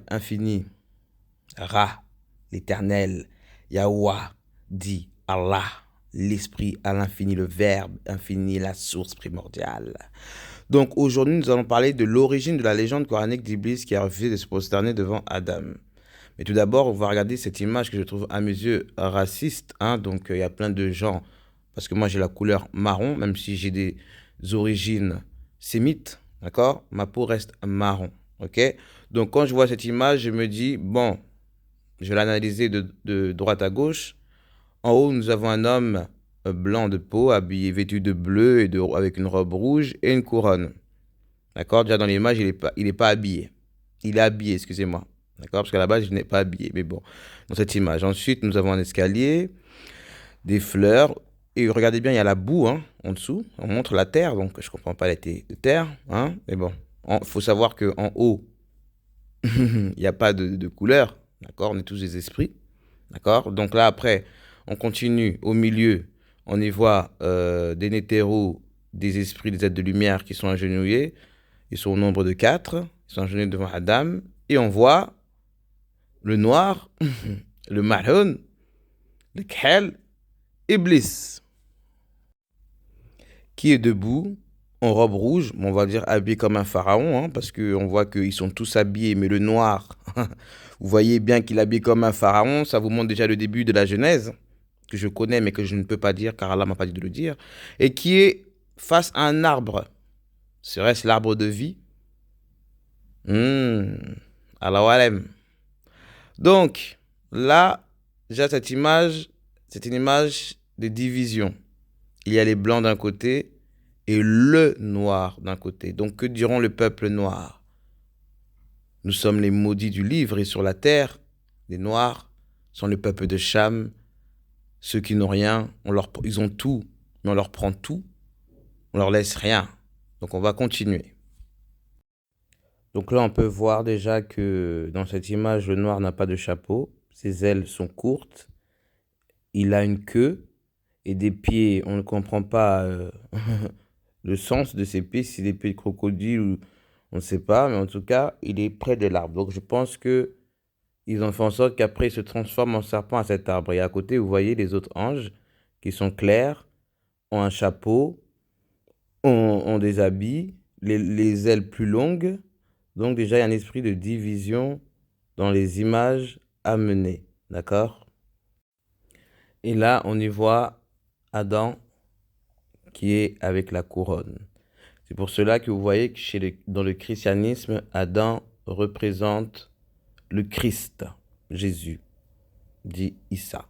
infini, Ra, l'éternel, Yahweh, dit Allah, l'esprit à l'infini, le verbe infini, la source primordiale. Donc aujourd'hui, nous allons parler de l'origine de la légende coranique d'Iblis qui a refusé de se prosterner devant Adam. Mais tout d'abord, on va regarder cette image que je trouve à mes yeux raciste. Donc il y a plein de gens, parce que moi j'ai la couleur marron, même si j'ai des origines sémites, d'accord? Ma peau reste marron, ok? Donc quand je vois cette image, je me dis, bon, je vais l'analyser de droite à gauche. En haut, nous avons un homme blanc de peau, habillé, vêtu de bleu et avec une robe rouge et une couronne. D'accord? Déjà dans l'image, il est pas habillé. Il est habillé, excusez-moi. D'accord? Parce qu'à la base, je n'ai pas habillé. Mais bon, dans cette image. Ensuite, nous avons un escalier, des fleurs. Et regardez bien, il y a la boue en dessous. On montre la terre, donc je ne comprends pas l'été de terre. Mais bon, il faut savoir qu'en haut, il n'y a pas de couleur. D'accord? On est tous des esprits. D'accord? Donc là, après, on continue. Au milieu, on y voit des nétéros, des esprits, des êtres de lumière qui sont agenouillés. Ils sont au nombre de 4. Ils sont agenouillés devant Adam. Et on voit le noir, le marron, le khel, Iblis, qui est debout en robe rouge, on va dire habillé comme un pharaon, parce qu'on voit qu'ils sont tous habillés, mais le noir, vous voyez bien qu'il est habillé comme un pharaon, ça vous montre déjà le début de la Genèse, que je connais mais que je ne peux pas dire car Allah m'a pas dit de le dire, et qui est face à un arbre. Serait-ce l'arbre de vie? Allah alam. Donc, là, déjà cette image, c'est une image de division. Il y a les blancs d'un côté et le noir d'un côté. Donc, que diront le peuple noir? Nous sommes les maudits du livre et sur la terre, les noirs sont le peuple de Cham. Ceux qui n'ont rien, ils ont tout, mais on leur prend tout, on leur laisse rien. Donc, on va continuer. Donc là, on peut voir déjà que dans cette image, le noir n'a pas de chapeau. Ses ailes sont courtes. Il a une queue et des pieds. On ne comprend pas le sens de ses pieds, si c'est des pieds de crocodile ou on ne sait pas. Mais en tout cas, il est près de l'arbre. Donc je pense qu'ils ont fait en sorte qu'après, il se transforme en serpent à cet arbre. Et à côté, vous voyez les autres anges qui sont clairs, ont un chapeau, ont des habits, les ailes plus longues. Donc déjà, il y a un esprit de division dans les images amenées, d'accord? Et là, on y voit Adam qui est avec la couronne. C'est pour cela que vous voyez que dans le christianisme, Adam représente le Christ, Jésus, dit Issa.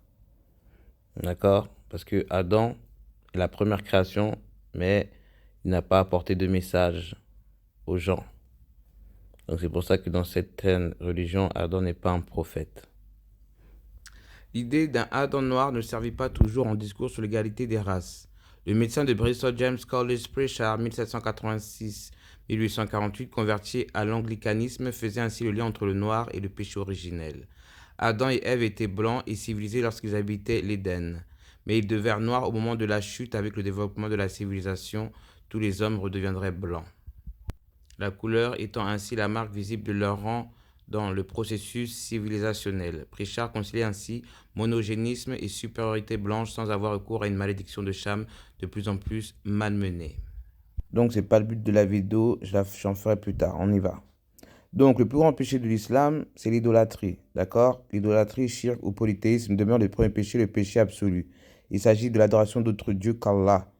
D'accord? Parce que Adam est la première création, mais il n'a pas apporté de message aux gens. Donc c'est pour ça que dans certaines religions, Adam n'est pas un prophète. L'idée d'un Adam noir ne servit pas toujours en discours sur l'égalité des races. Le médecin de Bristol James Collins Pritchard, 1786-1848, converti à l'anglicanisme, faisait ainsi le lien entre le noir et le péché originel. Adam et Ève étaient blancs et civilisés lorsqu'ils habitaient l'Éden, mais ils devinrent noirs au moment de la chute. Avec le développement de la civilisation, tous les hommes redeviendraient blancs. La couleur étant ainsi la marque visible de leur rang dans le processus civilisationnel. Pritchard conciliait ainsi monogénisme et supériorité blanche sans avoir recours à une malédiction de Cham de plus en plus malmenée. Donc c'est pas le but de la vidéo, j'en ferai plus tard, on y va. Donc le plus grand péché de l'islam, c'est l'idolâtrie, d'accord? L'idolâtrie, shirk ou polythéisme demeure le premier péché, le péché absolu. Il s'agit de l'adoration d'autres dieux qu'Allah.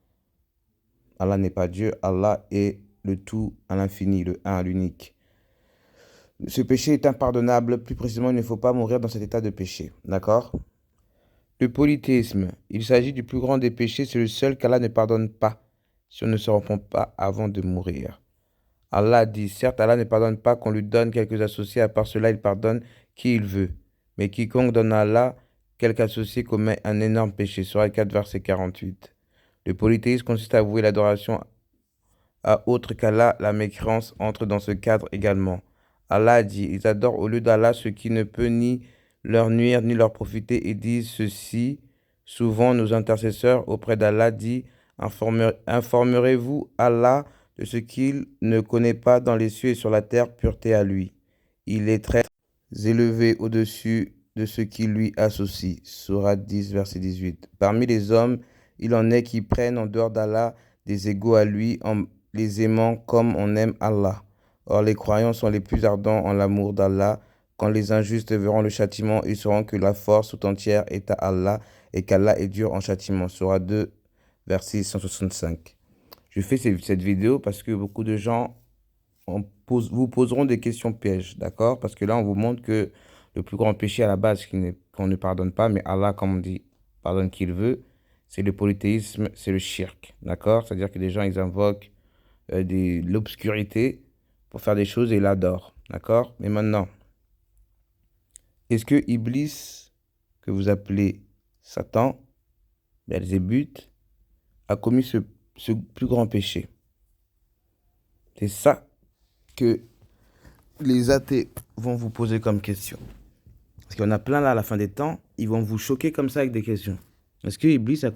Allah n'est pas Dieu, Allah est le tout à l'infini, le un, l'unique. Ce péché est impardonnable. Plus précisément, il ne faut pas mourir dans cet état de péché. D'accord? Le polythéisme. Il s'agit du plus grand des péchés. C'est le seul qu'Allah ne pardonne pas si on ne se repent pas avant de mourir. Allah dit, certes, Allah ne pardonne pas qu'on lui donne quelques associés. À part cela, il pardonne qui il veut. Mais quiconque donne à Allah quelque associé commet un énorme péché. Sourate 4, verset 48. Le polythéisme consiste à vouer l'adoration à autre qu'Allah. La mécréance entre dans ce cadre également. Allah dit, ils adorent au lieu d'Allah ce qui ne peut ni leur nuire ni leur profiter et disent ceci. Souvent, nos intercesseurs auprès d'Allah disent, informerez-vous Allah de ce qu'il ne connaît pas dans les cieux et sur la terre, pureté à lui. Il est très élevés au-dessus de ceux qui lui associent. Sourate 10, verset 18. Parmi les hommes, il en est qui prennent en dehors d'Allah des égaux à lui en les aimant comme on aime Allah. Or, les croyants sont les plus ardents en l'amour d'Allah. Quand les injustes verront le châtiment, ils sauront que la force tout entière est à Allah et qu'Allah est dur en châtiment. Sourate 2, verset 165. Je fais cette vidéo parce que beaucoup de gens vous poseront des questions pièges, d'accord? Parce que là, on vous montre que le plus grand péché à la base qu'on ne pardonne pas, mais Allah, comme on dit, pardonne qui il veut, c'est le polythéisme, c'est le shirk, d'accord? C'est-à-dire que les gens, ils invoquent l'obscurité pour faire des choses et l'adorent, d'accord? Mais maintenant, est-ce que Iblis, que vous appelez Satan, Belzébuth, a commis ce plus grand péché? C'est ça que les athées vont vous poser comme question. Parce qu'il y en a plein là à la fin des temps, ils vont vous choquer comme ça avec des questions. Est-ce que Iblis a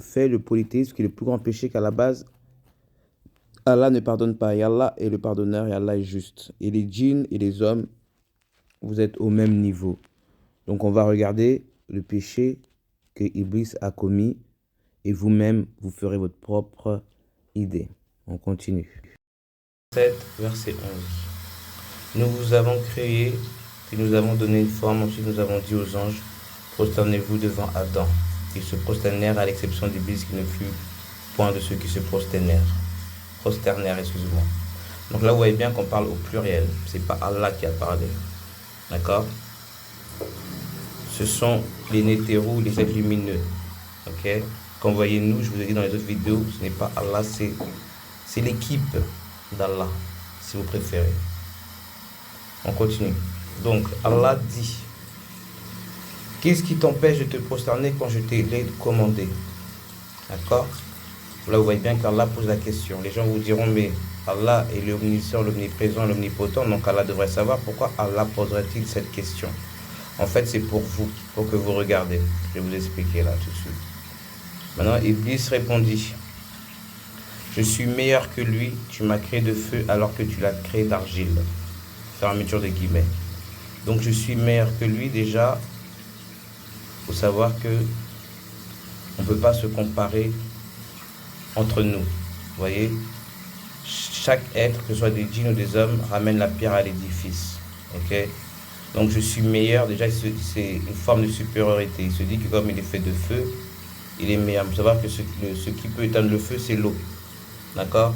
fait le polythéisme qui est le plus grand péché qu'à la base, Allah ne pardonne pas. Et Allah est le pardonneur et Allah est juste. Et les djinns et les hommes, vous êtes au même niveau. Donc on va regarder le péché que Iblis a commis et vous-même, vous ferez votre propre idée. On continue. 7, verset 11. Nous vous avons créé, puis nous avons donné une forme, ensuite nous avons dit aux anges, prosternez-vous devant Adam. Ils se prosternèrent à l'exception d'Iblis qui ne fut point de ceux qui se prosternèrent, excusez-moi. Donc là vous voyez bien qu'on parle au pluriel, c'est pas Allah qui a parlé, d'accord? Ce sont les nétérous, les êtres lumineux, ok? Comme vous voyez nous, je vous ai dit dans les autres vidéos, ce n'est pas Allah, c'est l'équipe d'Allah, si vous préférez. On continue. Donc, Allah dit, qu'est-ce qui t'empêche de te prosterner quand je t'ai commandé? D'accord? Là, vous voyez bien qu'Allah pose la question. Les gens vous diront, mais Allah est l'omniscient, l'omniprésent, l'omnipotent, donc Allah devrait savoir pourquoi Allah poserait-il cette question. En fait, c'est pour vous, pour que vous regardez. Je vais vous expliquer là tout de suite. Maintenant, Iblis répondit, je suis meilleur que lui, tu m'as créé de feu alors que tu l'as créé d'argile. Fermeture des guillemets. Donc je suis meilleur que lui déjà. Il faut savoir que on ne peut pas se comparer entre nous. Vous voyez, chaque être, que ce soit des djinns ou des hommes, ramène la pierre à l'édifice. Ok? Donc je suis meilleur, déjà c'est une forme de supériorité. Il se dit que comme il est fait de feu, il est meilleur. Il faut savoir que ce qui peut éteindre le feu, c'est l'eau. D'accord?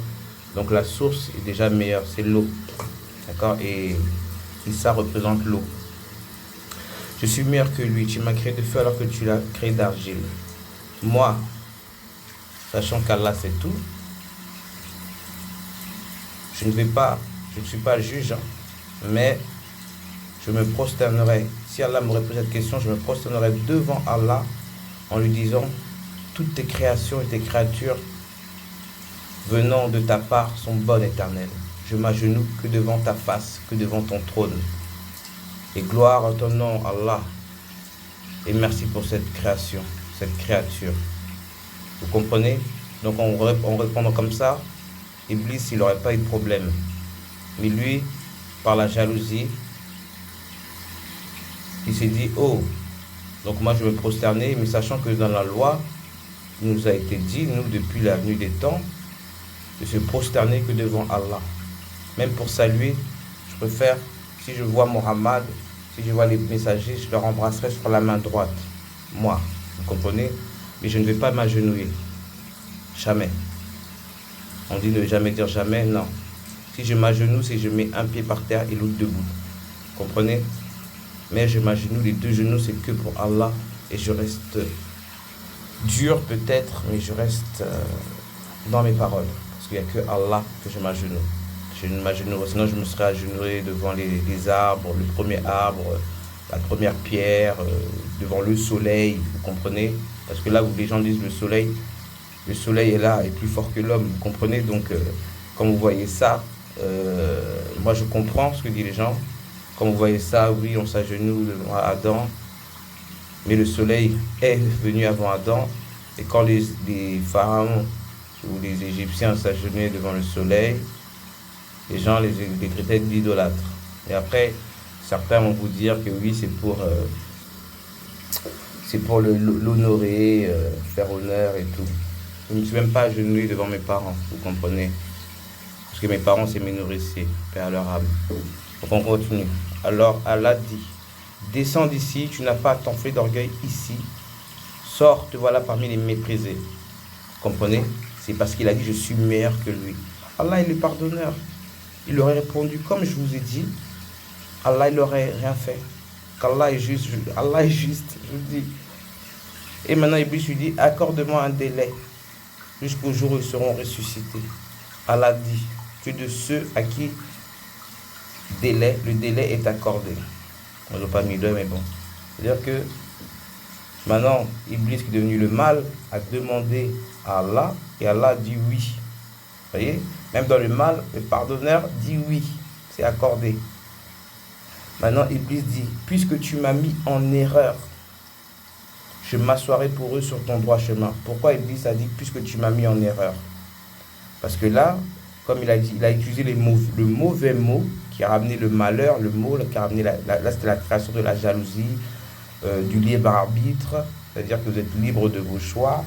Donc la source est déjà meilleure, c'est l'eau. D'accord? Et ça représente l'eau. Je suis meilleur que lui. Tu m'as créé de feu alors que tu l'as créé d'argile. Moi, sachant qu'Allah c'est tout, je ne suis pas juge, mais je me prosternerai. Si Allah me pose cette question, je me prosternerai devant Allah en lui disant, toutes tes créations et tes créatures venant de ta part sont bonnes, éternelles. Je m'agenouille que devant ta face, que devant ton trône. Et gloire à ton nom, Allah. Et merci pour cette création, cette créature. Vous comprenez? Donc en répondant comme ça, Iblis, il n'aurait pas eu de problème. Mais lui, par la jalousie, il s'est dit, oh, donc moi je vais me prosterner, mais sachant que dans la loi, il nous a été dit, nous, depuis la venue des temps, de se prosterner que devant Allah. Même pour saluer, je préfère, si je vois Mohammed, si je vois les messagers, je leur embrasserai sur la main droite. Moi, vous comprenez? Mais je ne vais pas m'agenouiller. Jamais. On dit ne jamais dire jamais, non. Si je m'agenouille, c'est que je mets un pied par terre et l'autre debout. Vous comprenez? Mais je m'agenouille, les deux genoux, c'est que pour Allah. Et je reste dur peut-être, mais je reste dans mes paroles. Parce qu'il n'y a que Allah que je m'agenouille. Je ne m'agenouille, sinon je me serais agenouillé devant les arbres, le premier arbre, la première pierre, devant le soleil, vous comprenez? Parce que là où les gens disent le soleil est là, est plus fort que l'homme, vous comprenez? Donc, quand vous voyez ça, moi je comprends ce que disent les gens. Quand vous voyez ça, oui, on s'agenouille devant Adam, mais le soleil est venu avant Adam, et quand les pharaons ou les Égyptiens s'agenouillaient devant le soleil, les gens les traitaient d'idolâtres. Et après, certains vont vous dire que oui, c'est pour l'honorer, faire honneur et tout. Je ne me suis même pas agenouillé devant mes parents, vous comprenez? Parce que mes parents, c'est mes nourriciers, paix à leur âme. Donc on continue. Alors Allah dit, descends d'ici, tu n'as pas à t'enfler d'orgueil ici. Sors, te voilà parmi les méprisés. Vous comprenez? C'est parce qu'il a dit, je suis meilleur que lui. Allah est le pardonneur. Il aurait répondu, comme je vous ai dit, Allah, il n'aurait rien fait. Qu'Allah est juste, Allah est juste, je vous dis. Et maintenant, Iblis lui dit, accorde-moi un délai jusqu'au jour où ils seront ressuscités. Allah dit, tu es de ceux à qui le délai est accordé. On n'a pas mis deux, mais bon. C'est-à-dire que maintenant, Iblis qui est devenu le mal a demandé à Allah et Allah dit oui. Vous voyez? Même dans le mal, le pardonneur dit oui. C'est accordé. Maintenant, Iblis dit, puisque tu m'as mis en erreur, je m'assoirai pour eux sur ton droit chemin. Pourquoi Iblis a dit, puisque tu m'as mis en erreur? Parce que là, comme il a dit, il a utilisé le mauvais mot qui a ramené le malheur, le mot qui a ramené, là c'était la création de la jalousie, du libre arbitre, c'est-à-dire que vous êtes libre de vos choix.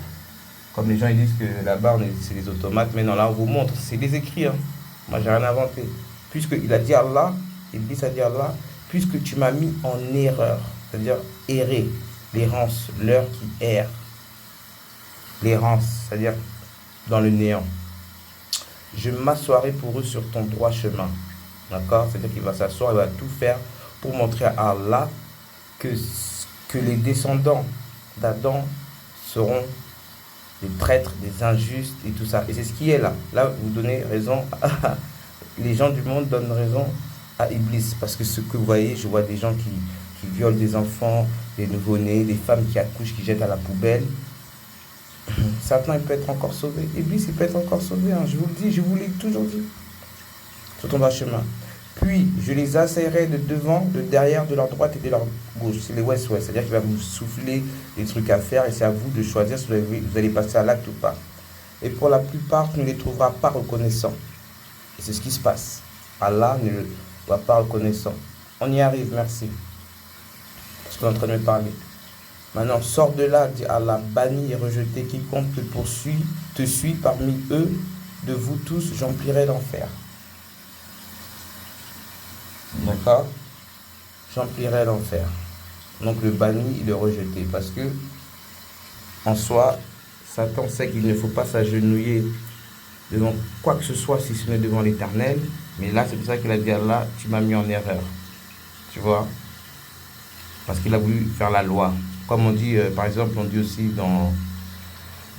Comme les gens ils disent que là-bas, c'est les automates, mais non, là on vous montre, c'est des écrits. Hein. Moi, j'ai rien inventé. Puisqu'il a dit Allah, Iblis a dit Allah, puisque tu m'as mis en erreur, c'est-à-dire errer, l'errance, l'heure qui erre, l'errance, c'est-à-dire dans le néant. Je m'assoirai pour eux sur ton droit chemin. D'accord? C'est-à-dire qu'il va s'asseoir, il va tout faire pour montrer à Allah que les descendants d'Adam seront des traîtres, des injustes et tout ça. Et c'est ce qui est là. Là, vous donnez raison, les gens du monde donnent raison à Iblis. Parce que ce que vous voyez, je vois des gens qui violent des enfants, des nouveau-nés, des femmes qui accouchent, qui jettent à la poubelle. Satan, il peut être encore sauvé. Iblis, il peut être encore sauvé. Hein. Je vous le dis, je vous l'ai toujours dit. Sur ton droit chemin. Puis, je les assaillerai de devant, de derrière, de leur droite et de leur gauche. C'est les ouest-ouest. C'est-à-dire qu'il va vous souffler des trucs à faire et c'est à vous de choisir si vous allez passer à l'acte ou pas. Et pour la plupart, tu ne les trouveras pas reconnaissants. Et c'est ce qui se passe. Allah ne le voit pas reconnaissant. On y arrive, merci. Parce qu'on est en train de me parler. Maintenant, sors de là, dit Allah, banni et rejeté, quiconque te suit parmi eux, de vous tous, j'emplirai l'enfer. D'accord? J'emplirai l'enfer. Donc le banni, il est rejeté. Parce que, en soi, Satan sait qu'il ne faut pas s'agenouiller devant quoi que ce soit si ce n'est devant l'Éternel. Mais là, c'est pour ça qu'il a dit à Allah, tu m'as mis en erreur. Tu vois? Parce qu'il a voulu faire la loi. Comme on dit, par exemple, on dit aussi dans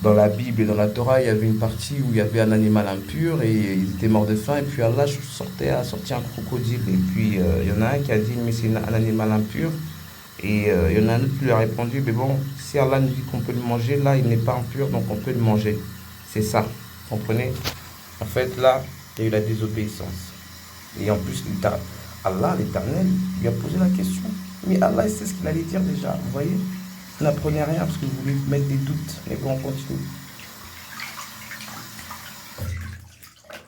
la Bible et dans la Torah, il y avait une partie où il y avait un animal impur et ils étaient morts de faim. Et puis Allah a sorti un crocodile. Et puis il y en a un qui a dit, mais c'est un animal impur. Et il y en a un autre qui lui a répondu, mais bon, si Allah nous dit qu'on peut le manger, là, il n'est pas impur, donc on peut le manger. C'est ça, vous comprenez? En fait, là, il y a eu la désobéissance. Et en plus, Allah, l'Éternel, lui a posé la question. Mais Allah, il sait ce qu'il allait dire déjà, vous voyez? N'apprenez rien parce que vous voulez mettre des doutes. Mais bon, on continue.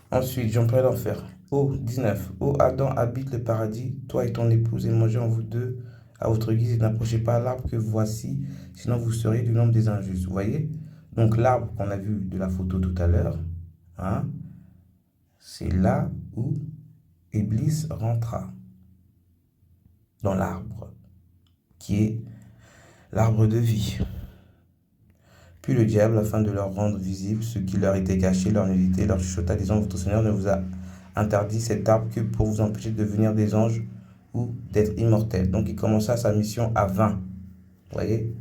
Ensuite, j'emprunte l'enfer. Oh, 19. Oh, Adam habite le paradis, toi et ton épouse, et mangez en vous deux à votre guise, et n'approchez pas l'arbre que voici, sinon vous serez du nombre des injustes. Vous voyez? Donc, l'arbre qu'on a vu de la photo tout à l'heure, hein, c'est là où Iblis rentra. Dans l'arbre, qui est l'arbre de vie. Puis le diable, afin de leur rendre visible ce qui leur était caché, leur nudité, leur chuchota, disant, votre Seigneur ne vous a interdit cet arbre que pour vous empêcher de devenir des anges ou d'être immortels. Donc il commença sa mission à 20. Vous voyez?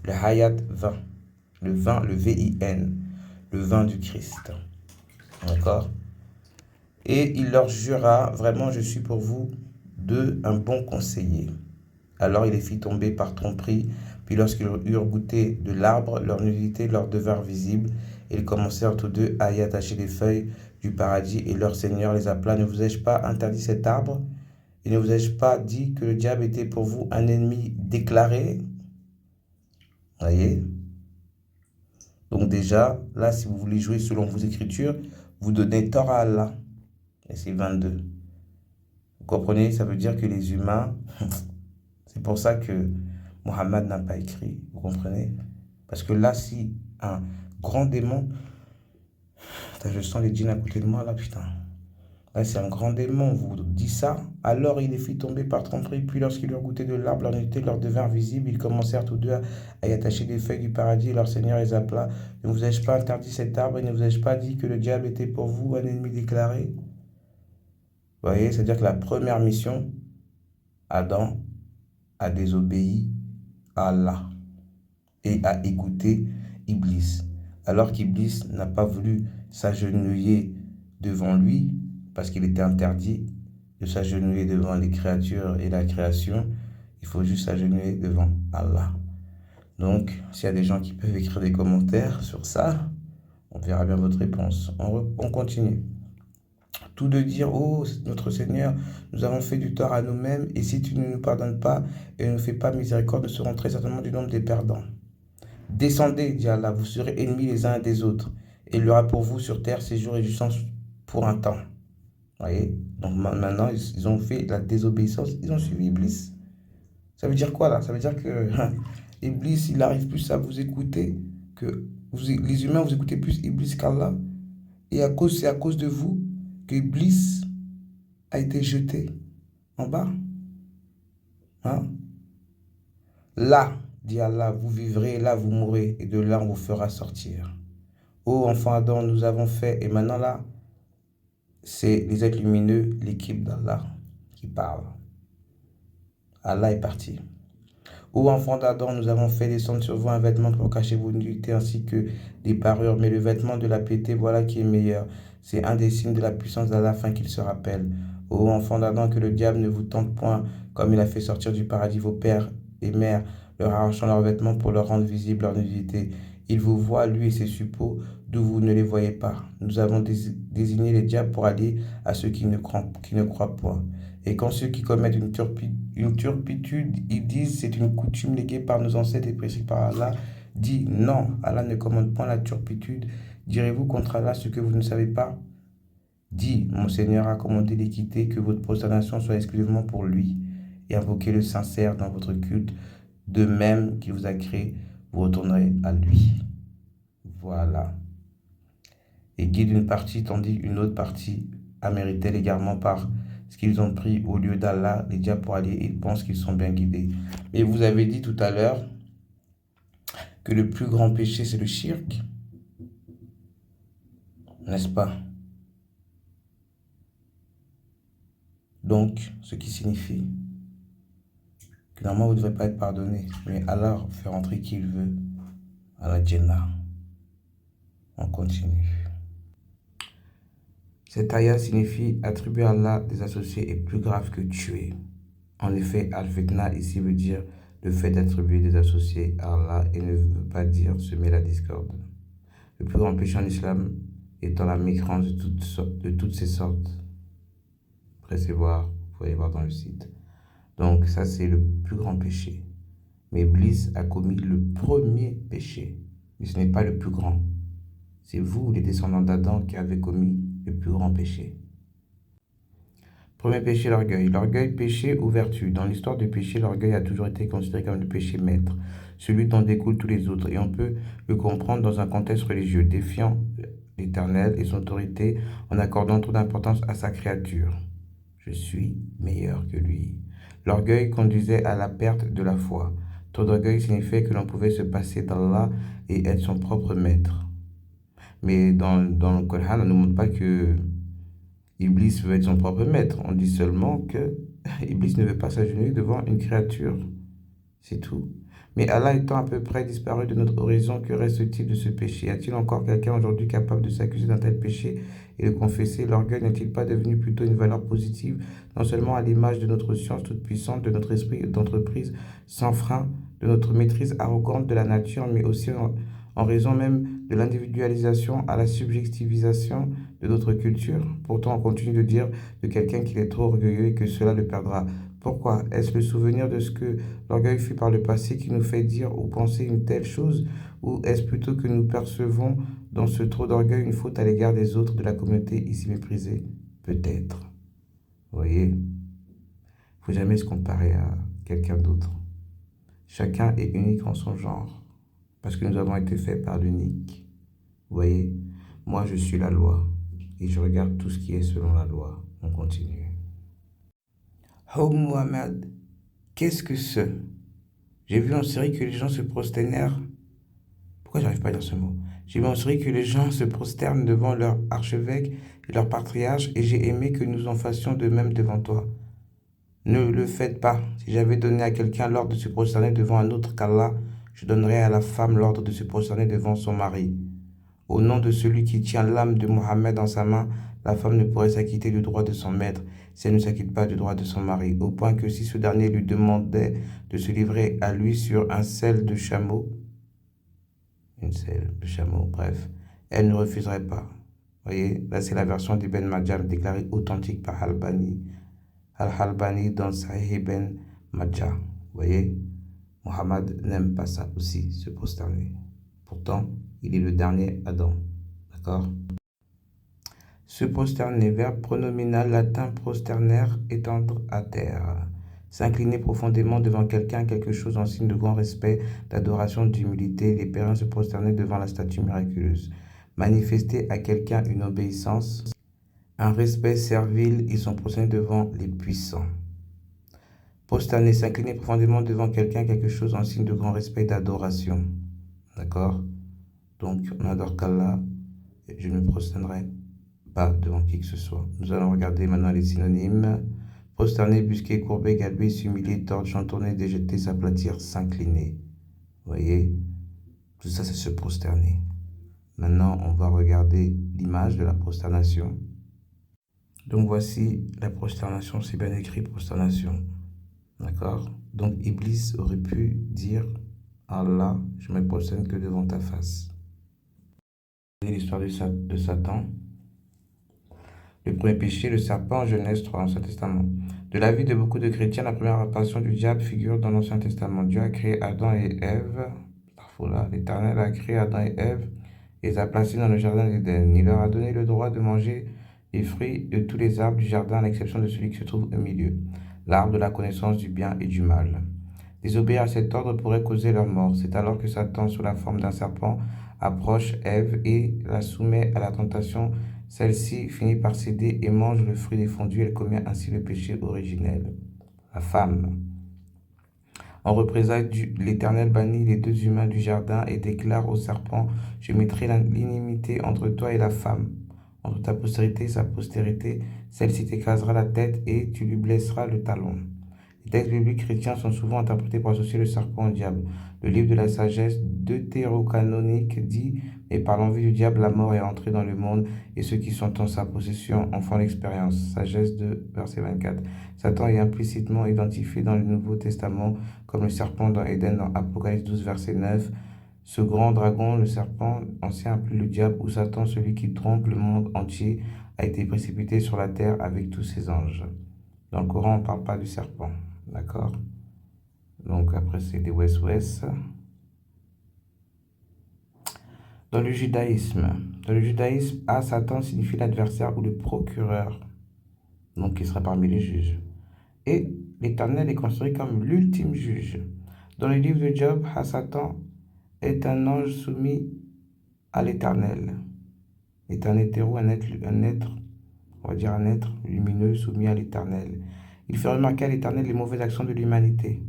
Le Hayat 20. Le 20, le V-I-N. Le 20 du Christ. D'accord? Et il leur jura, vraiment je suis pour vous un bon conseiller. Alors il les fit tomber par tromperie, puis lorsqu'ils eurent goûté de l'arbre, leur nudité leur devint visible, et ils commencèrent tous deux à y attacher les feuilles du paradis, et leur Seigneur les appela, ne vous ai-je pas interdit cet arbre? Et ne vous ai-je pas dit que le diable était pour vous un ennemi déclaré? Voyez? Donc déjà, là, si vous voulez jouer selon vos écritures, vous donnez tort à Allah. Et c'est 22. Vous comprenez? Ça veut dire que les humains, c'est pour ça que Mohammed n'a pas écrit. Vous comprenez? Parce que là, si un grand démon, putain, je sens les djinns à côté de moi là, putain. Là, si un grand démon vous dit ça, alors il les fit tomber par tromperie, puis lorsqu'ils eurent goûté de l'arbre, leur nudité leur devint visible, ils commencèrent tous deux à y attacher des feuilles du paradis, et leur Seigneur les appela. Ne vous ai-je pas interdit cet arbre, et ne vous ai-je pas dit que le diable était pour vous un ennemi déclaré? Vous voyez, c'est-à-dire que la première mission, Adam a désobéi à Allah et a écouté Iblis. Alors qu'Iblis n'a pas voulu s'agenouiller devant lui, parce qu'il était interdit de s'agenouiller devant les créatures et la création, il faut juste s'agenouiller devant Allah. Donc, s'il y a des gens qui peuvent écrire des commentaires sur ça, on verra bien votre réponse. On continue. Tout de dire, oh notre Seigneur, nous avons fait du tort à nous-mêmes, et si tu ne nous pardonnes pas et ne nous fais pas miséricorde, nous serons très certainement du nombre des perdants. Descendez, dit Allah, vous serez ennemis les uns des autres, et il y aura pour vous sur terre séjour et jouissance pour un temps. Voyez? Donc maintenant, ils ont fait la désobéissance, ils ont suivi Iblis. Ça veut dire quoi là? Ça veut dire que Iblis, il arrive plus à vous écouter, que les humains, vous écoutez plus Iblis qu'Allah. Et c'est à cause de vous que Iblis a été jeté en bas. Hein? Là, dit Allah, vous vivrez, là vous mourrez, et de là on vous fera sortir. Ô enfant Adam, nous avons fait, et maintenant là, c'est les êtres lumineux, l'équipe d'Allah qui parle. Allah est parti. Ô enfants d'Adam, nous avons fait descendre sur vous un vêtement pour cacher vos nudités ainsi que des parures, mais le vêtement de la piété, voilà qui est meilleur. C'est un des signes de la puissance d'Allah afin qu'il se rappelle. Ô enfants d'Adam, que le diable ne vous tente point, comme il a fait sortir du paradis vos pères et mères, leur arrachant leurs vêtements pour leur rendre visible leur nudité. Il vous voit, lui et ses suppôts, d'où vous ne les voyez pas. Nous avons désigné les diables pour aller à ceux qui ne croient point. Et quand ceux qui commettent une turpitude, ils disent c'est une coutume léguée par nos ancêtres et prescrite par Allah, dit non, Allah ne commande point la turpitude. Direz-vous contre Allah ce que vous ne savez pas? Dit, mon Seigneur a commandé l'équité, que votre prosternation soit exclusivement pour lui, et invoquez le sincère dans votre culte, de même qu'il vous a créé, vous retournerez à lui. Voilà. Et guide une partie, tandis une autre partie a mérité l'égarement par ce qu'ils ont pris au lieu d'Allah, les diables pour aller, ils pensent qu'ils sont bien guidés. Et vous avez dit tout à l'heure que le plus grand péché, c'est le shirk, n'est-ce pas? Donc, ce qui signifie que normalement, vous ne devrez pas être pardonné, mais Allah fait rentrer qui il veut à la Jannah. On continue. Cette ayah signifie attribuer à Allah des associés est plus grave que tuer. En effet, al-fitna ici veut dire le fait d'attribuer des associés à Allah et ne veut pas dire semer la discorde. Le plus grand péché en islam étant la mécrance de toutes ces sortes. Précevoir, vous pouvez voir dans le site. Donc ça c'est le plus grand péché. Mais Iblis a commis le premier péché, mais ce n'est pas le plus grand. C'est vous, les descendants d'Adam, qui avez commis le plus grand péché. Premier péché, l'orgueil. L'orgueil, péché ou vertu. Dans l'histoire du péché, l'orgueil a toujours été considéré comme le péché maître, celui dont découlent tous les autres, et on peut le comprendre dans un contexte religieux, défiant l'Éternel et son autorité en accordant trop d'importance à sa créature. Je suis meilleur que lui. L'orgueil conduisait à la perte de la foi. Trop d'orgueil signifiait que l'on pouvait se passer d'Allah et être son propre maître. Mais dans le Coran, on ne nous montre pas que Iblis veut être son propre maître. On dit seulement que Iblis ne veut pas s'agenouiller devant une créature. C'est tout. Mais Allah étant à peu près disparu de notre horizon, que reste-t-il de ce péché? Y a-t-il encore quelqu'un aujourd'hui capable de s'accuser d'un tel péché et de confesser? L'orgueil n'est-il pas devenu plutôt une valeur positive, non seulement à l'image de notre science toute puissante, de notre esprit d'entreprise sans frein, de notre maîtrise arrogante de la nature, mais aussi en raison même de l'individualisation à la subjectivisation de notre culture? Pourtant, on continue de dire de quelqu'un qu'il est trop orgueilleux et que cela le perdra. Pourquoi? Est-ce le souvenir de ce que l'orgueil fut par le passé qui nous fait dire ou penser une telle chose? Ou est-ce plutôt que nous percevons dans ce trop d'orgueil une faute à l'égard des autres de la communauté ici méprisée? Peut-être. Vous voyez? faut jamais se comparer à quelqu'un d'autre. Chacun est unique en son genre, parce que nous avons été faits par l'unique. Vous voyez, moi je suis la loi, et je regarde tout ce qui est selon la loi. On continue. Oh Mohamed, qu'est-ce que ce? J'ai vu en série que les gens se prosternèrent. Pourquoi j'arrive pas à dire ce mot? J'ai vu en série que les gens se prosternent devant leur archevêque et leur patriarche, et j'ai aimé que nous en fassions de même devant toi. Ne le faites pas. Si j'avais donné à quelqu'un l'ordre de se prosterner devant un autre qu'Allah, je donnerais à la femme l'ordre de se prosterner devant son mari. Au nom de celui qui tient l'âme de Mohammed dans sa main, la femme ne pourrait s'acquitter du droit de son maître si elle ne s'acquitte pas du droit de son mari, au point que si ce dernier lui demandait de se livrer à lui sur un selle de chameau, bref, elle ne refuserait pas. Vous voyez, là c'est la version d'Ibn Majah déclarée authentique par Al-Halbani dans Sahih Ibn Majah. Vous voyez, Mohammed n'aime pas ça aussi, se prosterner. Pourtant, il est le dernier Adam. D'accord? Se prosterner, verbe pronominal latin prosterner, étendre à terre. S'incliner profondément devant quelqu'un, quelque chose en signe de grand respect, d'adoration, d'humilité. Les pèlerins se prosternaient devant la statue miraculeuse. Manifester à quelqu'un une obéissance, un respect servile, ils sont prosternés devant les puissants. Prosterner, s'incliner profondément devant quelqu'un, quelque chose en signe de grand respect et d'adoration. D'accord? Donc, on adore qu'Allah, je ne me prosternerai pas devant qui que ce soit. Nous allons regarder maintenant les synonymes. Prosterner, busquer, courber, galber, s'humilier, tordre, chantonner, déjeter, s'aplatir, s'incliner. Vous voyez? Tout ça, c'est se prosterner. Maintenant, on va regarder l'image de la prosternation. Donc, voici la prosternation, c'est bien écrit prosternation. D'accord? Donc, Iblis aurait pu dire Allah, je ne me prosterne que devant ta face. L'histoire de Satan. Le premier péché, le serpent, Genèse 3, Ancien Testament. De l'avis de beaucoup de chrétiens, la première apparition du diable figure dans l'Ancien Testament. Dieu a créé Adam et Ève. L'Éternel a créé Adam et Ève et les a placés dans le jardin d'Éden. Il leur a donné le droit de manger les fruits de tous les arbres du jardin, à l'exception de celui qui se trouve au milieu, l'arbre de la connaissance du bien et du mal. Désobéir à cet ordre pourrait causer leur mort. C'est alors que Satan, sous la forme d'un serpent, approche Ève et la soumet à la tentation. Celle-ci finit par céder et mange le fruit défendu. Elle commet ainsi le péché originel. La femme. En représailles, l'Éternel bannit les deux humains du jardin et déclare au serpent: je mettrai l'inimité entre toi et la femme, entre ta postérité et sa postérité. Celle-ci t'écrasera la tête et tu lui blesseras le talon. Les textes bibliques chrétiens sont souvent interprétés pour associer le serpent au diable. Le livre de la sagesse deutérocanonique dit: mais par l'envie du diable, la mort est entrée dans le monde, et ceux qui sont en sa possession en font l'expérience. Sagesse 2, verset 24. Satan est implicitement identifié dans le Nouveau Testament comme le serpent dans Éden, dans Apocalypse 12, verset 9. Ce grand dragon, le serpent ancien appelé le diable ou Satan, celui qui trompe le monde entier, a été précipité sur la terre avec tous ses anges. Dans le Coran, on ne parle pas du serpent. D'accord? Donc après, c'est des West-West. Dans le judaïsme, Satan signifie l'adversaire ou le procureur, donc il sera parmi les juges. Et l'Éternel est considéré comme l'ultime juge. Dans le livre de Job, Satan est un ange soumis à l'Éternel. Est un hétéro, un être, on va dire un être lumineux soumis à l'Éternel. Il fait remarquer à l'Éternel les mauvaises actions de l'humanité.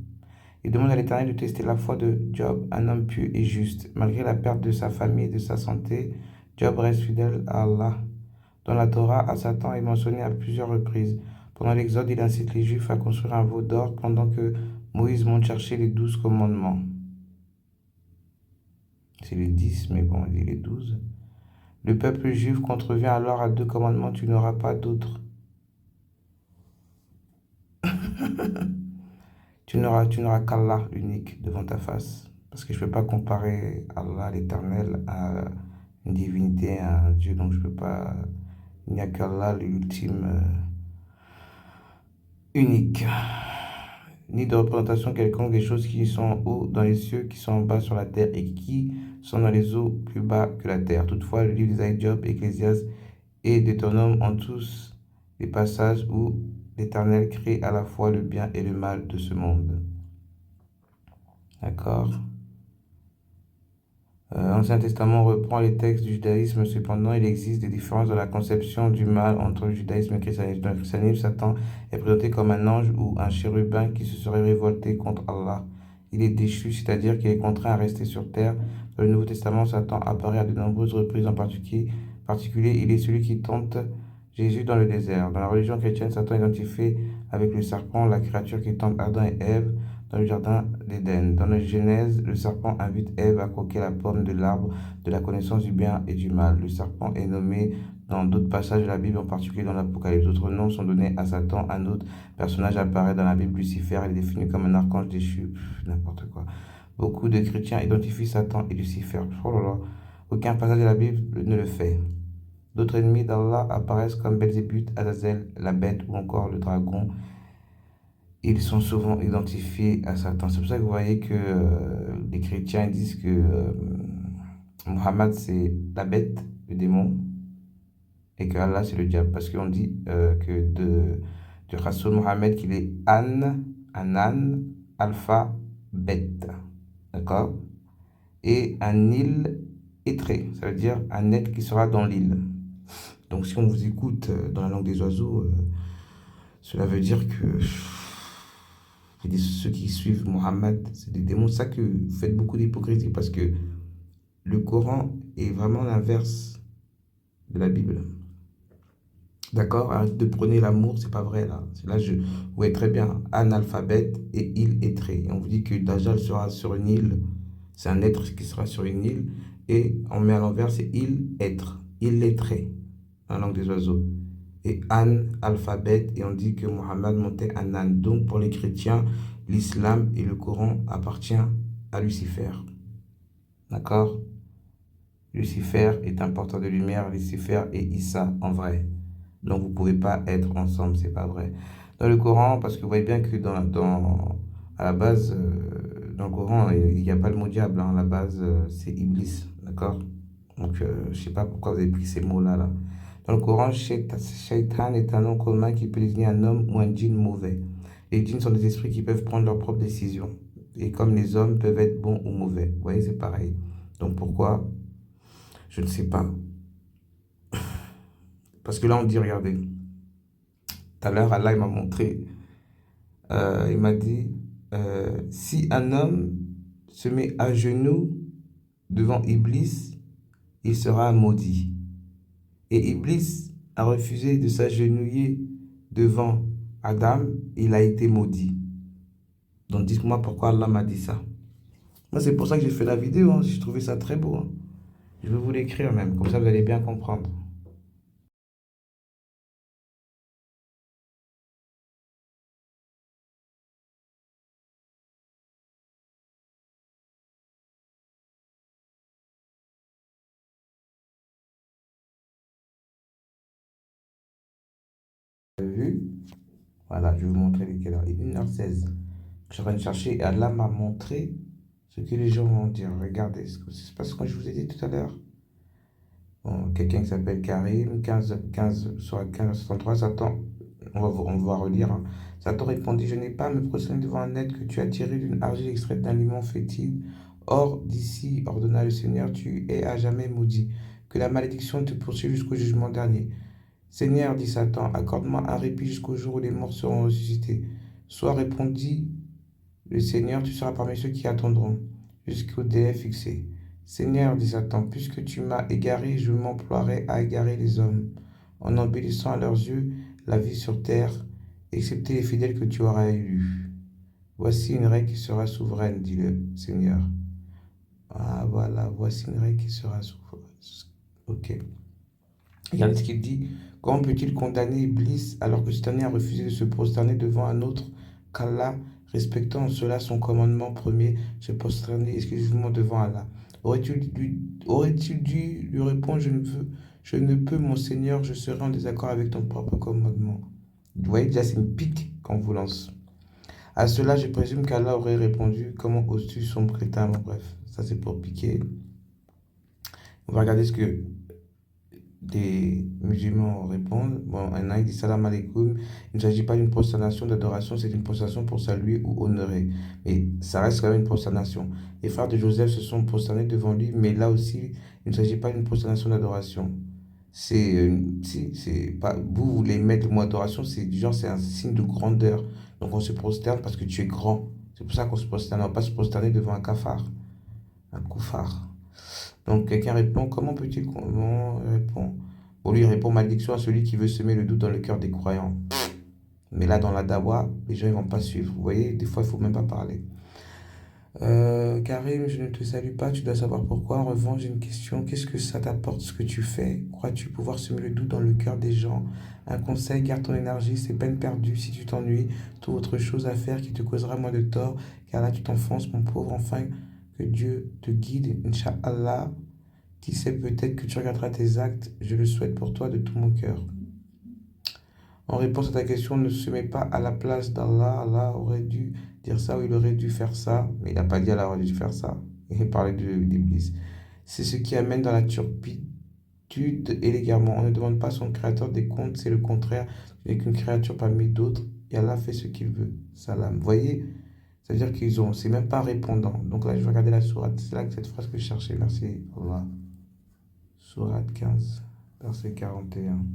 Il demande à l'Éternel de tester la foi de Job, un homme pieux et juste. Malgré la perte de sa famille et de sa santé, Job reste fidèle à Allah. Dans la Torah, Satan est mentionné à plusieurs reprises. Pendant l'Exode, il incite les Juifs à construire un veau d'or pendant que Moïse monte chercher les 12 commandements. C'est les 10, mais bon, il dit les 12. Le peuple juif contrevient alors à 2 commandements: tu n'auras pas d'autre. Tu n'auras qu'Allah, l'unique, devant ta face. Parce que je ne peux pas comparer Allah, l'Éternel, à une divinité, à un Dieu. Donc je ne peux pas... Il n'y a qu'Allah, l'ultime, unique. Ni de représentation quelconque des choses qui sont en haut dans les cieux, qui sont en bas sur la terre et qui sont dans les eaux plus bas que la terre. Toutefois, le livre d'Isaïe, Job, Ecclésiaste et Deutéronome ont tous des passages où l'Éternel crée à la fois le bien et le mal de ce monde. D'accord? L'Ancien Testament reprend les textes du judaïsme, cependant il existe des différences dans la conception du mal entre le judaïsme et le christianisme. Dans le christianisme, Satan est présenté comme un ange ou un chérubin qui se serait révolté contre Allah. Il est déchu, c'est-à-dire qu'il est contraint à rester sur terre. Dans le Nouveau Testament, Satan apparaît à de nombreuses reprises, en particulier, il est celui qui tente Jésus dans le désert. Dans la religion chrétienne, Satan est identifié avec le serpent, la créature qui tente Adam et Ève dans le jardin d'Éden. Dans la Genèse, le serpent invite Ève à croquer la pomme de l'arbre de la connaissance du bien et du mal. Le serpent est nommé dans d'autres passages de la Bible, en particulier dans l'Apocalypse. D'autres noms sont donnés à Satan. Un autre personnage apparaît dans la Bible, Lucifer. Il est défini comme un archange déchu. N'importe quoi. Beaucoup de chrétiens identifient Satan et Lucifer. Oh là là. Aucun passage de la Bible ne le fait. D'autres ennemis d'Allah apparaissent comme Belzébuth, Azazel, la bête ou encore le dragon. Ils sont souvent identifiés à Satan. C'est pour ça que vous voyez que les chrétiens disent que Muhammad c'est la bête, le démon, et que Allah c'est le diable. Parce qu'on dit que de Rasoul Mohammed qu'il est Anan, Alpha, Bête. D'accord? Et un île étré, ça veut dire un être qui sera dans l'île. Donc si on vous écoute dans la langue des oiseaux, cela veut dire que ceux qui suivent Mohammed, c'est des démons. C'est ça que vous faites beaucoup d'hypocrisie parce que le Coran est vraiment l'inverse de la Bible. D'accord? Arrête de prôner l'amour, c'est pas vrai là. Là, vous voyez très bien, analphabète et île étrée. Et on vous dit que Dajjal sera sur une île, c'est un être qui sera sur une île, et on met à l'envers, c'est île être, île lettrée, dans la langue des oiseaux. Et alphabet, et on dit que Mohammed montait un âne. Donc pour les chrétiens, l'islam et le Coran appartiennent à Lucifer. D'accord? Lucifer est un porteur de lumière, Lucifer et Issa en vrai. Donc vous ne pouvez pas être ensemble, c'est pas vrai. Dans le Coran, parce que vous voyez bien que à la base, dans le Coran, il n'y a pas le mot diable, hein. À la base, c'est Iblis, d'accord? Donc je ne sais pas pourquoi vous avez pris ces mots-là, là. Dans le Coran, Shaitan est un nom commun qui peut désigner un homme ou un djinn mauvais. Les djinns sont des esprits qui peuvent prendre leurs propres décisions. Et comme les hommes peuvent être bons ou mauvais. Vous voyez, c'est pareil. Donc pourquoi? Je ne sais pas. Parce que là, on dit, regardez. Tout à l'heure, Allah il m'a montré. Il m'a dit, si un homme se met à genoux devant Iblis, il sera maudit. Et Iblis a refusé de s'agenouiller devant Adam, il a été maudit. Donc dites-moi pourquoi Allah m'a dit ça. Moi c'est pour ça que j'ai fait la vidéo, hein. J'ai trouvé ça très beau, hein. Je vais vous l'écrire même, comme ça vous allez bien comprendre. Vous avez vu? Voilà, je vais vous montrer lesquels heures. Il est 1h16. Je suis en train de chercher et Allah m'a montré ce que les gens vont dire. Regardez, c'est pas ce que je vous ai dit tout à l'heure. Bon, quelqu'un qui s'appelle Karim, 15 sur 1563, Satan, on va relire, hein. Satan répondit, je n'ai pas à me prosterner devant un être que tu as tiré d'une argile extraite d'un limon fétide. Or, d'ici, ordonna le Seigneur, tu es à jamais maudit. Que la malédiction te poursuive jusqu'au jugement dernier. Seigneur, dit Satan, accorde-moi un répit jusqu'au jour où les morts seront ressuscités. Soit répondit le Seigneur, tu seras parmi ceux qui attendront jusqu'au délai fixé. Seigneur, dit Satan, puisque tu m'as égaré, je m'emploierai à égarer les hommes, en embellissant à leurs yeux la vie sur terre, excepté les fidèles que tu auras élus. Voici une règle qui sera souveraine, dit le Seigneur. Ah voilà, voici une règle qui sera souveraine. Ok. Regardez ce qu'il dit. Comment peut-il condamner Iblis alors que ce dernier a refusé de se prosterner devant un autre qu'Allah, respectant en cela son commandement premier, se prosterner exclusivement devant Allah? Aurait-il dû lui répondre, je ne peux, mon Seigneur, je serai en désaccord avec ton propre commandement. Vous voyez, déjà, c'est une pique qu'on vous lance. À cela, je présume qu'Allah aurait répondu, comment oses-tu sombrer ta main? Bref, ça c'est pour piquer. On va regarder ce que des musulmans répondent. Bon, un a dit salam alaikum. Il ne s'agit pas d'une prosternation d'adoration, c'est une prosternation pour saluer ou honorer. Mais ça reste quand même une prosternation. Les frères de Joseph se sont prosternés devant lui, mais là aussi, il ne s'agit pas d'une prosternation d'adoration. Si, c'est pas, vous voulez mettre le mot adoration, c'est du genre, c'est un signe de grandeur. Donc on se prosterne parce que tu es grand. C'est pour ça qu'on se prosterne. On ne va pas se prosterner devant un cafard, un koufar. Donc quelqu'un répond, comment répond? Bon, lui il répond, malédiction à celui qui veut semer le doute dans le cœur des croyants. Mais là, dans la dawa, les gens ne vont pas suivre. Vous voyez, des fois, il ne faut même pas parler. Karim, je ne te salue pas, tu dois savoir pourquoi. En revanche, j'ai une question. Qu'est-ce que ça t'apporte ce que tu fais? Crois-tu pouvoir semer le doute dans le cœur des gens? Un conseil, garde ton énergie, c'est peine perdue. Si tu t'ennuies, trouve autre chose à faire qui te causera moins de tort. Car là, tu t'enfonces, mon pauvre. Enfin, que Dieu te guide, Inch'Allah. Qui sait, peut-être que tu regarderas tes actes. Je le souhaite pour toi de tout mon cœur. En réponse à ta question, ne se met pas à la place d'Allah. Allah aurait dû dire ça ou il aurait dû faire ça. Mais il n'a pas dit Allah aurait dû faire ça. Il parlait d'Iblis. C'est ce qui amène dans la turpitude et l'égarement. On ne demande pas à son créateur des comptes, c'est le contraire. Tu n'es qu'une créature parmi d'autres et Allah fait ce qu'il veut. Salam. Vous voyez? C'est-à-dire c'est même pas répondant. Donc là, je vais regarder la sourate. C'est là que cette phrase que je cherchais. Merci Allah. Sourate 15, verset 41.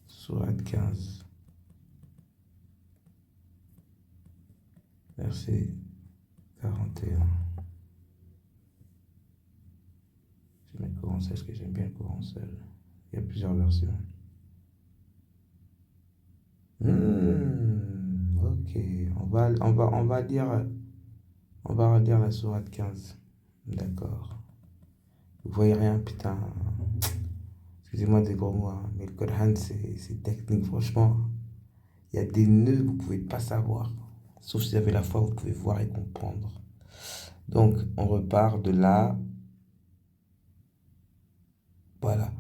Sourate 15, verset 41. Je vais mettre Coran seul parce que j'aime bien le Coran seul. Il y a plusieurs versions. Ok, on va relire la sourate 15. D'accord. Vous voyez rien, putain. Excusez-moi des gros mots, hein, mais le Coran, c'est technique, franchement. Il y a des nœuds, vous ne pouvez pas savoir. Sauf si vous avez la foi, vous pouvez voir et comprendre. Donc, on repart de là. Voilà.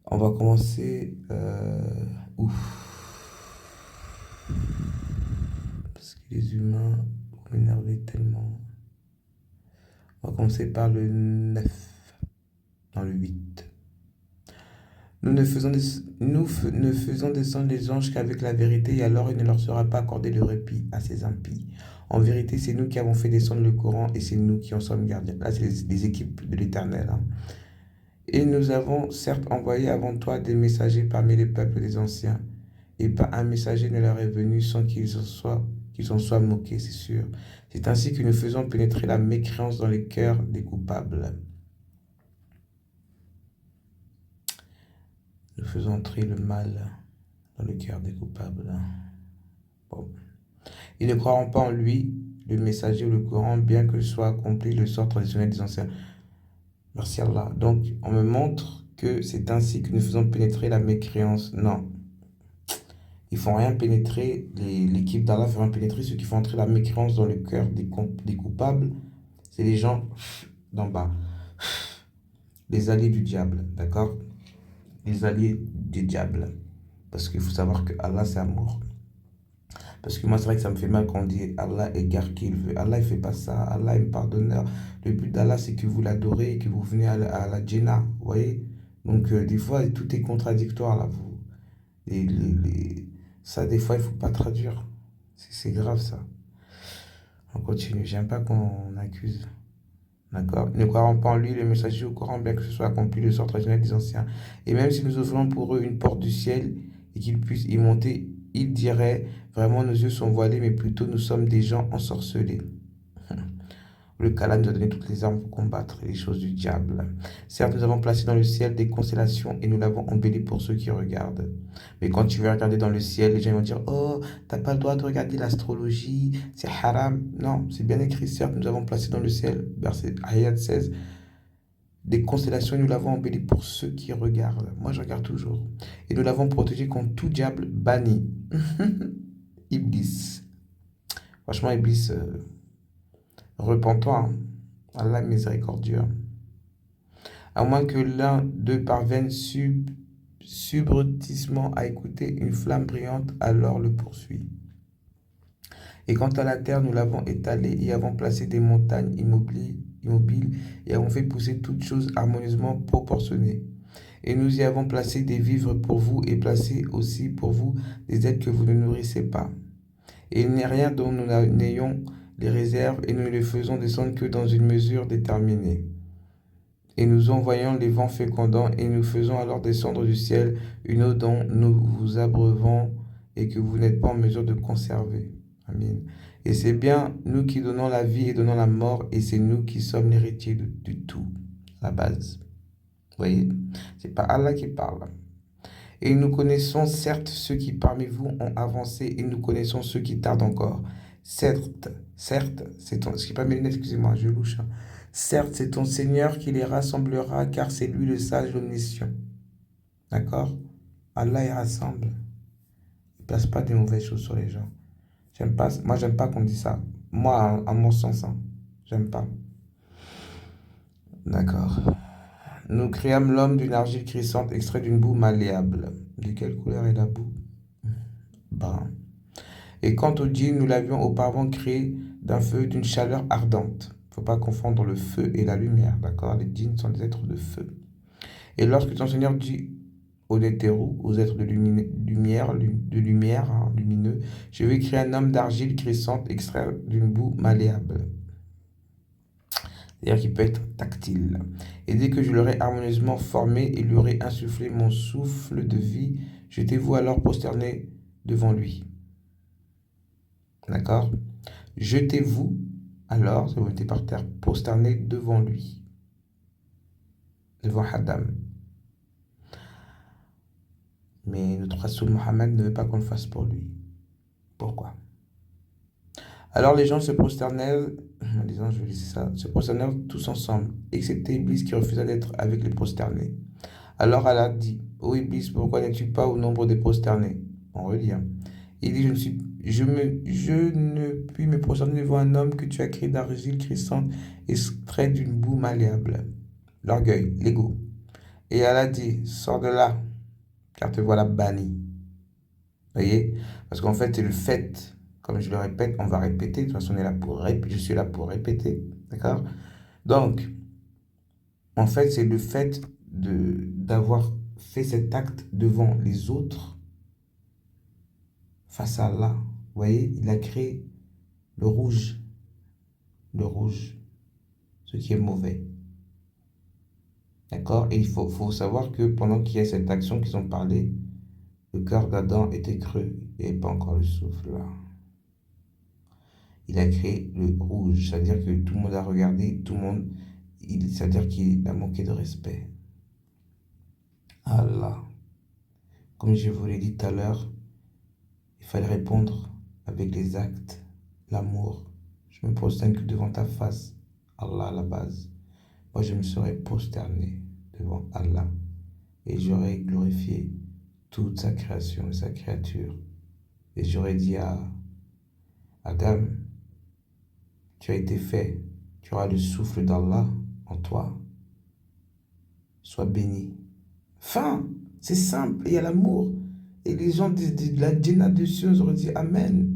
On va commencer. Parce que les humains vont m'énerver tellement. On va commencer par le 9, dans le 8. Nous ne faisons descendre les anges qu'avec la vérité, et alors il ne leur sera pas accordé de répit à ces impies. En vérité, c'est nous qui avons fait descendre le Coran et c'est nous qui en sommes gardiens. Là, c'est les équipes de l'Éternel. Hein. Et nous avons certes envoyé avant toi des messagers parmi les peuples des anciens, et pas un messager ne leur est venu sans qu'ils en soient moqués, c'est sûr. C'est ainsi que nous faisons pénétrer la mécréance dans les cœurs des coupables. Nous faisons entrer le mal dans le cœur des coupables. Bon. Ils ne croiront pas en lui, le messager ou le Coran, bien que soit accompli le sort traditionnel des anciens. Merci Allah. Donc, on me montre que c'est ainsi que nous faisons pénétrer la mécréance. Non. Ils font rien pénétrer, l'équipe d'Allah fait rien pénétrer. Ceux qui font entrer la mécréance dans le cœur des coupables, c'est les gens d'en bas. Les alliés du diable, d'accord? Les alliés du diable. Parce qu'il faut savoir que Allah, c'est amour. Parce que moi, c'est vrai que ça me fait mal quand on dit Allah égare qui il veut. Allah, il ne fait pas ça. Allah est pardonneur. Le but d'Allah, c'est que vous l'adorez et que vous venez à la Jannah. Vous voyez? Donc, des fois, tout est contradictoire là. Ça, des fois, il ne faut pas traduire. C'est grave ça. On continue. J'aime pas qu'on accuse. D'accord? Ne croiront pas en lui, les messagers au Coran, bien que ce soit accompli le sort traditionnel des anciens. Et même si nous ouvrons pour eux une porte du ciel et qu'ils puissent y monter, ils diraient vraiment nos yeux sont voilés, mais plutôt nous sommes des gens ensorcelés. Le Kala nous a donné toutes les armes pour combattre les choses du diable. Certes, nous avons placé dans le ciel des constellations et nous l'avons embelli pour ceux qui regardent. Mais quand tu veux regarder dans le ciel, les gens vont dire oh, t'as pas le droit de regarder l'astrologie, c'est haram. Non, c'est bien écrit. Certes, nous avons placé dans le ciel, verset Ayat 16, des constellations et nous l'avons embelli pour ceux qui regardent. Moi, je regarde toujours. Et nous l'avons protégé contre tout diable banni. Iblis. Franchement, Iblis. Repens-toi, hein. Allah est miséricordieux. À moins que l'un d'eux parvienne subrepticement à écouter une flamme brillante, alors le poursuit. Et quant à la terre, nous l'avons étalée et avons placé des montagnes immobiles immobile et avons fait pousser toutes choses harmonieusement proportionnées. Et nous y avons placé des vivres pour vous et placé aussi pour vous des êtres que vous ne nourrissez pas. Et il n'y a rien dont nous n'ayons les réserves et nous ne les faisons descendre que dans une mesure déterminée. Et nous envoyons les vents fécondants et nous faisons alors descendre du ciel une eau dont nous vous abreuvons et que vous n'êtes pas en mesure de conserver. Amen. Et c'est bien nous qui donnons la vie et donnons la mort et c'est nous qui sommes l'héritier du tout, la base. Vous voyez, c'est pas Allah qui parle. Et nous connaissons certes ceux qui parmi vous ont avancé et nous connaissons ceux qui tardent encore. Certes, c'est ton... Ce qui n'est pas mes lunettes, excusez-moi, je louche. Certes, c'est ton Seigneur qui les rassemblera, car c'est lui le sage, l'omniscient. D'accord? Allah y rassemble. Il ne place pas des mauvaises choses sur les gens. Moi, j'aime pas qu'on dise ça. Moi, à mon sens, hein, j'aime pas. D'accord. Nous créâmes l'homme d'une argile crissante extrait d'une boue malléable. De quelle couleur est la boue? Brun. Et quant au djinn, nous l'avions auparavant créé d'un feu, d'une chaleur ardente. Il ne faut pas confondre le feu et la lumière, d'accord? Les djinns sont des êtres de feu. Et lorsque ton Seigneur dit aux Nétérous, aux êtres de lumière, hein, lumineux, je vais créer un homme d'argile crissante extrait d'une boue malléable. C'est-à-dire qu'il peut être tactile. Et dès que je l'aurai harmonieusement formé et lui aurai insufflé mon souffle de vie, jetez-vous alors prosterné devant lui. D'accord? Jetez-vous alors, si vous mettez par terre, prosterné devant lui. Devant Adam. Mais notre Rasoul Mohammed ne veut pas qu'on le fasse pour lui. Pourquoi? Alors les gens se prosternèrent, en disant, je vais laisser ça, se prosternèrent tous ensemble, excepté Iblis qui refusa d'être avec les prosternés. Alors Allah dit, ô Iblis, pourquoi n'es-tu pas au nombre des prosternés? On relit. Hein. Il dit, je ne puis me prosterner devant un homme que tu as créé d'argile crissante et extrait d'une boue malléable. L'orgueil, l'ego. Et Allah dit, sors de là, car te voilà banni. Vous voyez? Parce qu'en fait, c'est le fait, comme je le répète, on va répéter, de toute façon, on est là pour répéter, je suis là pour répéter, d'accord? Donc, en fait, c'est le fait d'avoir fait cet acte devant les autres, face à Allah. Vous voyez, il a créé le rouge, ce qui est mauvais. D'accord? Et il faut savoir que pendant qu'il y a cette action qu'ils ont parlé, le cœur d'Adam était creux, il n'y avait pas encore le souffle là. Il a créé le rouge, c'est-à-dire que tout le monde a regardé, c'est-à-dire qu'il a manqué de respect. Allah. Comme je vous l'ai dit tout à l'heure, il fallait répondre avec les actes, l'amour. Je me prosterne que devant ta face, Allah à la base. Moi, je me serais prosterné devant Allah et j'aurais glorifié toute sa création et sa créature. Et j'aurais dit à Adam, tu as été fait, tu auras le souffle d'Allah en toi. Sois béni. Fin, c'est simple, il y a l'amour. Et les gens de la djinna dessus, ils auraient dit Amen.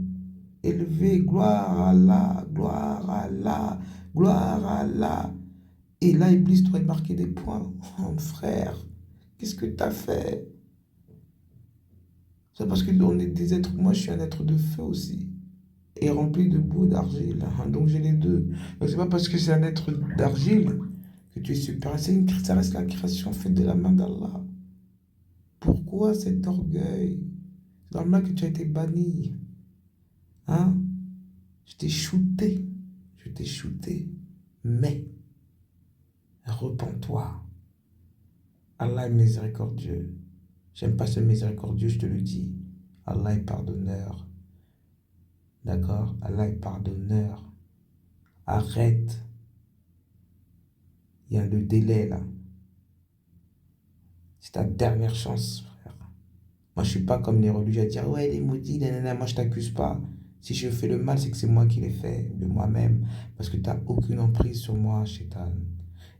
Élevé, gloire à Allah, gloire à Allah, gloire à Allah. Et là, Iblis t'aurait marqué des points. Oh, frère, qu'est-ce que tu as fait? C'est parce que on est des êtres, moi je suis un être de feu aussi. Et rempli de boue d'argile. Donc j'ai les deux. Donc c'est pas parce que c'est un être d'argile que tu es super. Ça reste la création faite de la main d'Allah. Pourquoi cet orgueil? C'est normal que tu as été banni. Hein? Je t'ai shooté. Mais, repens-toi. Allah est miséricordieux. J'aime pas ce miséricordieux, je te le dis. Allah est pardonneur. D'accord? Allah est pardonneur. Arrête. Il y a le délai là. C'est ta dernière chance, frère. Moi, je suis pas comme les religieux à dire, ouais, les maudits, nanana. Moi, je t'accuse pas. Si je fais le mal, c'est que c'est moi qui l'ai fait, de moi-même. Parce que tu n'as aucune emprise sur moi, Shaitan.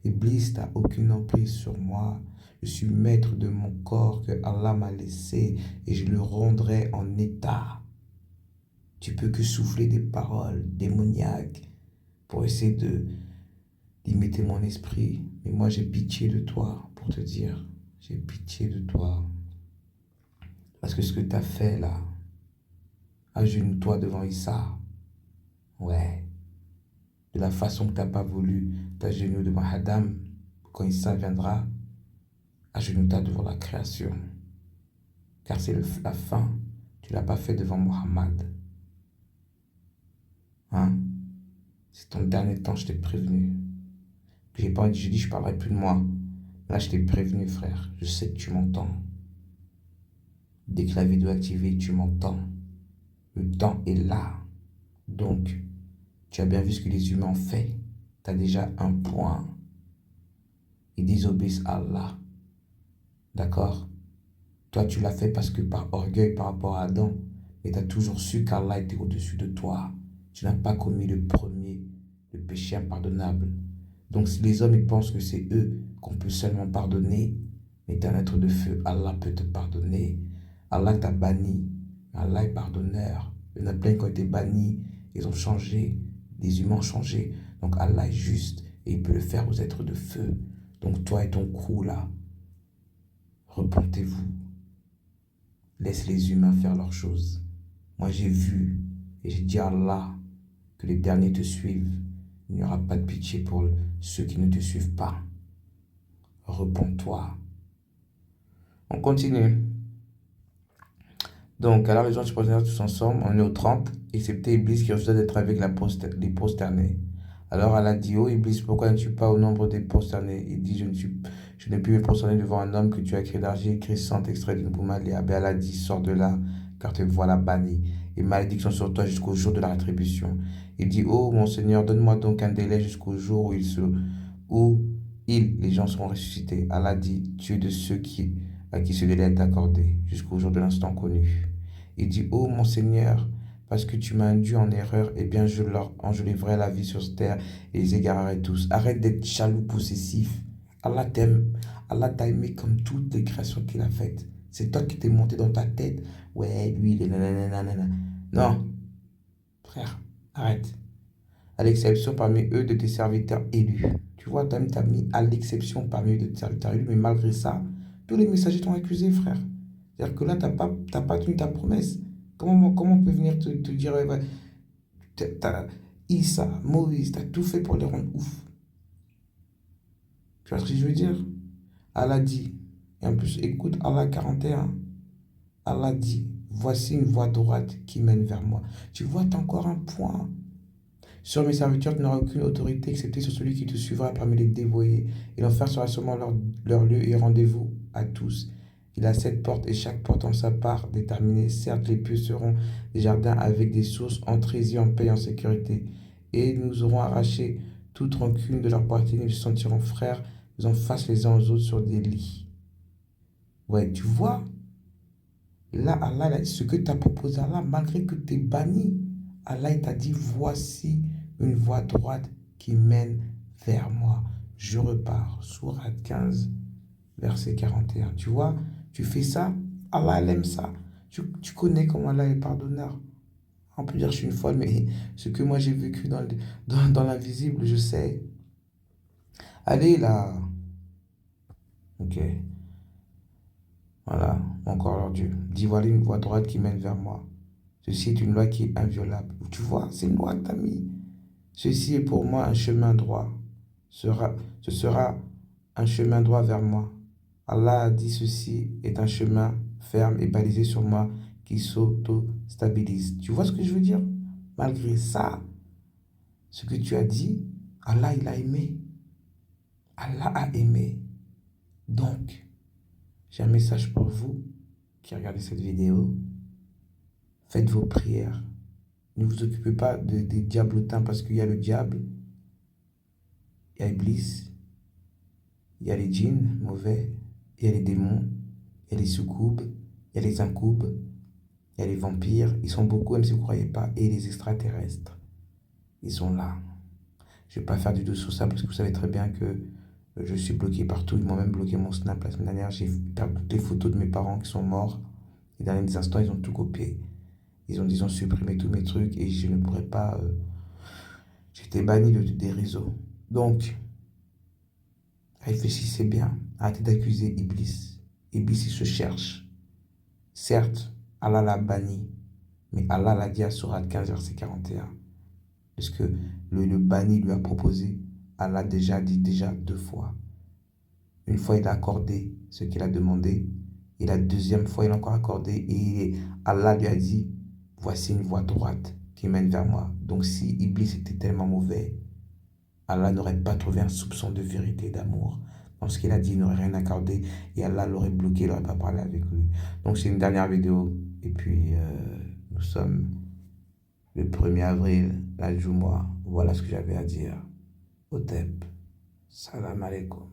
Iblis, tu n'as aucune emprise sur moi. Je suis maître de mon corps que Allah m'a laissé et je le rendrai en état. Tu peux que souffler des paroles démoniaques pour essayer limiter mon esprit. Mais moi, j'ai pitié de toi pour te dire, j'ai pitié de toi. Parce que ce que tu as fait là, agenouille-toi devant Issa. Ouais. De la façon que tu n'as pas voulu t'agenouiller devant Adam, quand Issa viendra, agenouille-toi devant la création. Car c'est la fin. Tu ne l'as pas fait devant Mohammed. Hein? C'est ton dernier temps, je t'ai prévenu. J'ai pas dit, je dis, je parlerai plus de moi. Là, je t'ai prévenu, frère. Je sais que tu m'entends. Dès que la vidéo est activée, tu m'entends. Le temps est là. Donc, tu as bien vu ce que les humains ont fait. Tu as déjà un point. Ils désobéissent à Allah. D'accord? Toi, tu l'as fait parce que par orgueil par rapport à Adam. Mais tu as toujours su qu'Allah était au-dessus de toi. Tu n'as pas commis le premier, le péché impardonnable. Donc, si les hommes ils pensent que c'est eux qu'on peut seulement pardonner, mais tu es un être de feu, Allah peut te pardonner. Allah t'a banni. Allah est pardonneur. Il y en a plein qui ont été bannis. Ils ont changé. Les humains ont changé. Donc Allah est juste et il peut le faire aux êtres de feu. Donc toi et ton crew là, repentez-vous. Laisse les humains faire leurs choses. Moi j'ai vu et j'ai dit à Allah que les derniers te suivent. Il n'y aura pas de pitié pour ceux qui ne te suivent pas. Repends-toi. On continue. Donc, à la maison, tu présenteras tous ensemble, on est au 30, excepté Iblis qui refusa d'être avec les prosternés. Alors Allah dit, oh Iblis, pourquoi n'es-tu pas au nombre des prosternés? Il dit, je n'ai pu me prosterner devant un homme que tu as créé d'argile, crissante, extrait d'une pommade. Et Allah dit, sors de là, car te voilà banni. Et malédiction sur toi jusqu'au jour de la rétribution. Il dit, oh mon Seigneur, donne-moi donc un délai jusqu'au jour où les gens seront ressuscités. Allah dit, tu es de ceux à qui ce délai est accordé, jusqu'au jour de l'instant connu. Il dit, oh mon Seigneur, parce que tu m'as induit en erreur, eh bien je leur enjoliverai la vie sur cette terre et les égarerai tous. Arrête d'être jaloux, possessif. Allah t'aime. Allah t'a aimé comme toutes les créations qu'il a faites. C'est toi qui t'es monté dans ta tête. Ouais, lui, il est nanana. Non, frère, arrête. À l'exception parmi eux de tes serviteurs élus. Tu vois, t'as mis à l'exception parmi eux de tes serviteurs élus, mais malgré ça, tous les messagers t'ont accusé, frère. C'est-à-dire que là, t'as pas tenu ta promesse. Comment on peut venir te dire, ouais, Issa, Moïse, t'as tout fait pour les rendre ouf. Tu vois ce que je veux dire? Allah dit, et en plus, écoute Allah 41. Allah dit, voici une voie droite qui mène vers moi. Tu vois, t'as encore un point. Sur mes serviteurs, tu n'auras aucune autorité excepté sur celui qui te suivra parmi les dévoyés. Et l'enfer sera sûrement leur lieu et rendez-vous à tous. Il a 7 portes et chaque porte en sa part déterminée. Certes, les pieux seront des jardins avec des sources. Entrez-y en paix et en sécurité. Et nous aurons arraché toute rancune de leur partie. Ils se sentiront frères, faisant face les uns aux autres sur des lits. Ouais, tu vois, là, Allah, ce que tu as proposé à Allah, malgré que tu es banni, Allah il t'a dit, voici une voie droite qui mène vers moi. Je repars. Sourate 15, verset 41. Tu vois, tu fais ça, Allah elle aime ça. Tu connais comment Allah est pardonneur. On peut dire que je suis une folle, mais ce que moi j'ai vécu dans l'invisible, je sais. Allez là. Ok. Voilà, encore leur Dieu. Dis, voilà une voie droite qui mène vers moi. Ceci est une loi qui est inviolable. Tu vois, c'est une loi que tu as mis. Ceci est pour moi un chemin droit. Ce sera un chemin droit vers moi. Allah a dit ceci est un chemin ferme et balisé sur moi qui s'auto-stabilise. Tu vois ce que je veux dire? Malgré ça, ce que tu as dit, Allah il a aimé. Allah a aimé. Donc, j'ai un message pour vous qui regardez cette vidéo. Faites vos prières. Ne vous occupez pas des diablotins parce qu'il y a le diable, il y a Iblis, il y a les djinns mauvais, il y a les démons, il y a les soukoubes, il y a les incoubes, il y a les vampires. Ils sont beaucoup, même si vous ne croyez pas. Et les extraterrestres. Ils sont là. Je ne vais pas faire du tout sur ça parce que vous savez très bien que je suis bloqué partout. Ils m'ont même bloqué mon Snap la semaine dernière. J'ai perdu toutes les photos de mes parents qui sont morts. Et dans les instants, ils ont tout copié. Ils ont supprimé tous mes trucs et je ne pourrais pas... J'étais banni des réseaux. Donc, Réfléchissez bien. Arrêtez d'accuser Iblis. Iblis, il se cherche. Certes, Allah l'a banni. Mais Allah l'a dit à Sourate 15, verset 41. Parce que le banni lui a proposé, Allah déjà dit déjà 2 fois. Une fois, il a accordé ce qu'il a demandé. Et la deuxième fois, il a encore accordé. Et Allah lui a dit, voici une voie droite qui mène vers moi. Donc si Iblis était tellement mauvais, Allah n'aurait pas trouvé un soupçon de vérité, d'amour. Parce qu'il a dit, il n'aurait rien accordé. Et Allah l'aurait bloqué, il n'aurait pas parlé avec lui. Donc c'est une dernière vidéo. Et puis, nous sommes le 1er avril, la Jumu'ah. Voilà ce que j'avais à dire. Otep. Salam alaikum.